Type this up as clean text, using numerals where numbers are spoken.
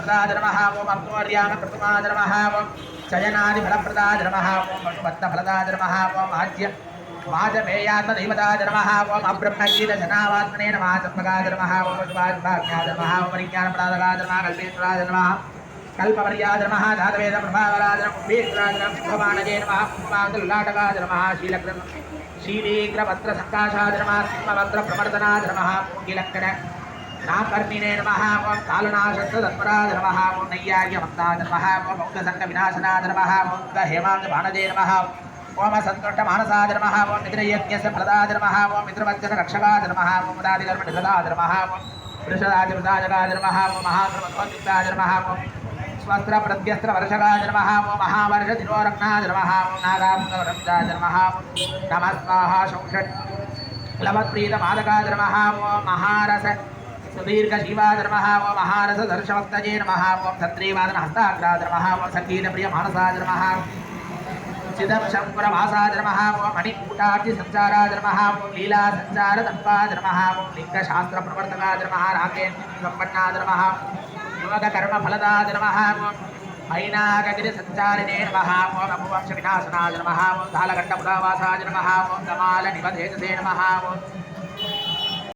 फलप्रदाय नमः ओम अक्तोर्याम कृतमाय नमः ओम चयनादि फलप्रदाय नमः ओम पशुपत्नफलदाय नमः ओम आज्य वाजपेयात्मदेवताय नमः ओम अब्रह्मगीतजनावात्मने नमः चत्मगाय नमः ओम शिवाज्भाग्याय नमः ओम परिज्ञानप्रदायकाय नमः कल्पेश्वराय नमः कल्पवर्याय नमः जातवेदप्रभावराय नमः कुम्भेश्वराय नमः कुम्भवाणजे नमः कुम्भमाङ्गललाटकाय नमः शीलीग्रवस्त्रसङ्काशाय नमः सिंहवस्त्रप्रवर्तनाय नमः पूगिलक्कड नाकर्मिणे नमः ओम कालनाशस्त्रतत्पराय नमः ओम नैयाय्यमक्ताय नमः ओम औदसङ्गविनाशनाय नमः ओम हेमाङ्गभाणजे नमः ओम सन्तुष्टमानसाय नमः ओम मित्रयज्ञस्य फलदाय नमः ओम मित्रवच्चनरक्षकाय नमः ओम दादिकर्मनिधदाय नमः ओम वृषदाजप्रदायकाय नमः ओम महासर्वोद्युक्ताय नमः ओम स्वस्त्रप्रत्यस्त्रवर्षकाय नमः ओम महावर्षदिनोरग्नाय नमः ओम नागाम्बरविदाय नमः नमः स्वाहा शौषट् लवत्प्रीतमादकाय नमः ओम महारस सुदीर्घजीवाय नमः ओम महारसदर्शवक्तये नमः ओम सत्रीवादनहस्ताग्राय नमः ओम सङ्गीतप्रियमानसाय नमः चिदंशङ्कुरवासाय नमः ओम मणिकूटाब्धिसञ्चाराय नमः ओम लीलासञ्चारतत्पाय नमः ओम लिङ्गशास्त्रप्रवर्तकाय नमः राकेन्द्रसम्पन्नाय नमः योगकर्मफलदाय नमः ओम ऐनाकगिरिसञ्चारिणे नमः ओम अपुवंशविनाशनाय नमः ओम कालकण्ठपुरावासाय नमः ओम कमालनिवधेतसे नमः ओम